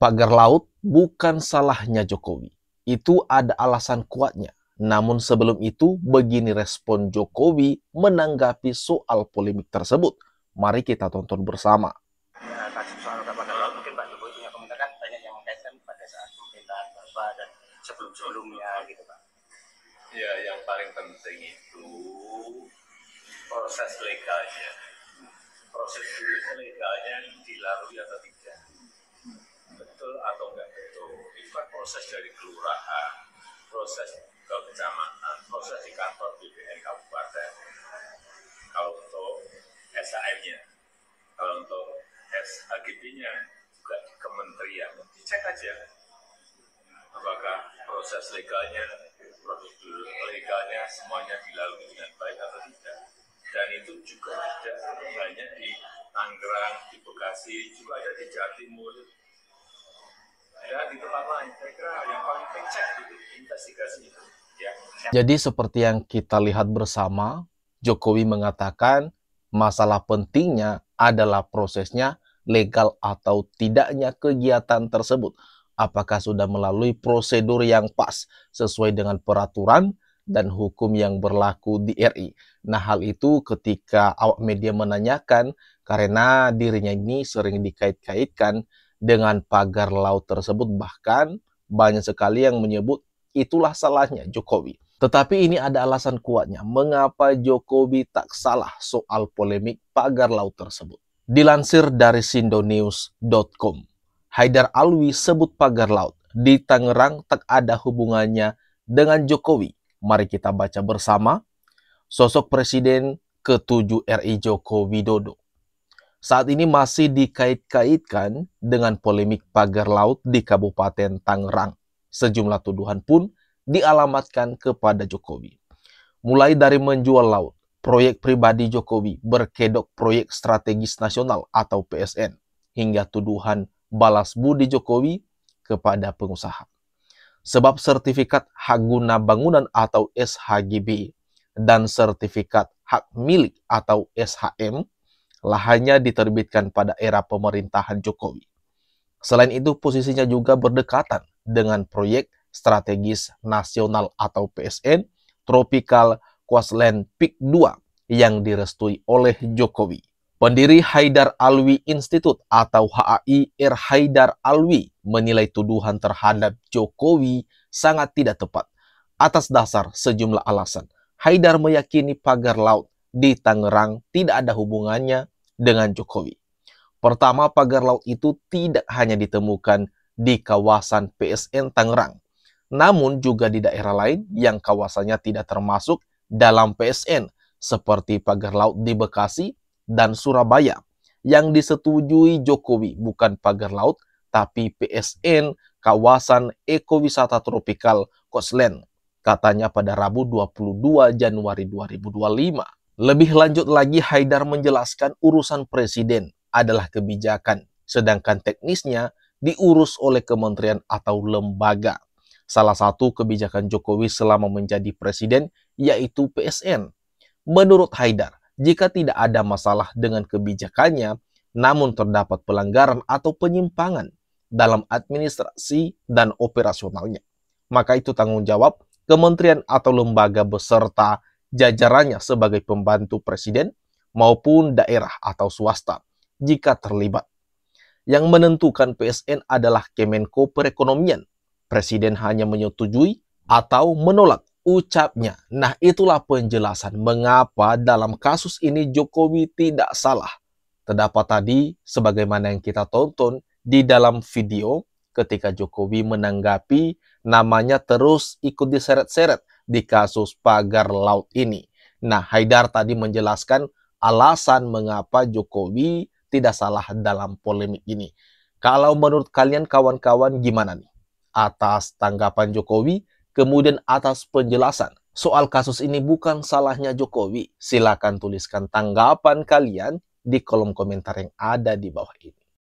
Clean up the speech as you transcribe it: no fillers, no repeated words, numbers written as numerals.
Pagar laut bukan salahnya Jokowi. Itu ada alasan kuatnya. Namun sebelum itu, begini respon Jokowi menanggapi soal polemik tersebut. Mari kita tonton bersama. Kasus soal pagar laut, mungkin Pak Jokowi punya komentar, kan banyak yang mengkaitkan pada saat pemerintahan Bapak dan sebelum-sebelumnya gitu Pak. Ya, yang paling penting itu proses legalnya. Proses legalnya dilalui atau tidak. Betul atau enggak betul. Itu kan proses dari kelurahan, proses ke kecamatan, proses di kantor BPN Kabupaten. Kalau untuk SHM-nya, kalau untuk SHGB-nya juga di kementerian, dicek aja apakah proses legalnya, prosedur legalnya semuanya dilalui dengan baik atau tidak. Dan itu juga ada hanya di Tangerang, di Bekasi, juga ada di Jawa Timur, dan di tempat lain. Saya kira yang paling cek itu investigasi itu. Ya. Jadi seperti yang kita lihat bersama, Jokowi mengatakan masalah pentingnya adalah prosesnya legal atau tidaknya kegiatan tersebut. Apakah sudah melalui prosedur yang pas sesuai dengan peraturan dan hukum yang berlaku di RI. Nah, hal itu ketika awak media menanyakan karena dirinya ini sering dikait-kaitkan dengan pagar laut tersebut, bahkan banyak sekali yang menyebut itulah salahnya Jokowi. Tetapi ini ada alasan kuatnya mengapa Jokowi tak salah soal polemik pagar laut tersebut. Dilansir dari sindonews.com, Haidar Alwi sebut pagar laut di Tangerang tak ada hubungannya dengan Jokowi. Mari kita baca bersama. Sosok Presiden ke-7 RI Joko Widodo saat ini masih dikait-kaitkan dengan polemik pagar laut di Kabupaten Tangerang. Sejumlah tuduhan pun dialamatkan kepada Jokowi. Mulai dari menjual laut, proyek pribadi Jokowi berkedok proyek strategis nasional atau PSN, hingga tuduhan balas budi Jokowi kepada pengusaha. Sebab sertifikat hak guna bangunan atau SHGB dan sertifikat hak milik atau SHM lahannya diterbitkan pada era pemerintahan Jokowi. Selain itu, posisinya juga berdekatan dengan proyek strategis nasional atau PSN Tropical Coastline Peak 2 yang direstui oleh Jokowi. Pendiri Haidar Alwi Institute atau HAI R. Haidar Alwi menilai tuduhan terhadap Jokowi sangat tidak tepat. Atas dasar sejumlah alasan, Haidar meyakini pagar laut di Tangerang tidak ada hubungannya dengan Jokowi. Pertama, pagar laut itu tidak hanya ditemukan di kawasan PSN Tangerang, namun juga di daerah lain yang kawasannya tidak termasuk dalam PSN, seperti pagar laut di Bekasi dan Surabaya, yang disetujui Jokowi bukan pagar laut, tapi PSN kawasan ekowisata Tropical Coastline, katanya pada Rabu 22 Januari 2025. Lebih lanjut lagi, Haidar menjelaskan urusan presiden adalah kebijakan, sedangkan teknisnya diurus oleh kementerian atau lembaga. Salah satu kebijakan Jokowi selama menjadi presiden yaitu PSN. Menurut Haidar, jika tidak ada masalah dengan kebijakannya, namun terdapat pelanggaran atau penyimpangan dalam administrasi dan operasionalnya, maka itu tanggung jawab kementerian atau lembaga beserta jajarannya sebagai pembantu presiden maupun daerah atau swasta jika terlibat. Yang menentukan PSN adalah Kemenko Perekonomian. Presiden hanya menyetujui atau menolak ucapnya. Nah, itulah penjelasan mengapa dalam kasus ini Jokowi tidak salah. Terdapat tadi sebagaimana yang kita tonton di dalam video ketika Jokowi menanggapi namanya terus ikut diseret-seret di kasus pagar laut ini. Nah, Haidar tadi menjelaskan alasan mengapa Jokowi tidak salah dalam polemik ini. Kalau menurut kalian kawan-kawan gimana nih? Atas tanggapan Jokowi, kemudian atas penjelasan soal kasus ini bukan salahnya Jokowi. Silakan tuliskan tanggapan kalian di kolom komentar yang ada di bawah ini.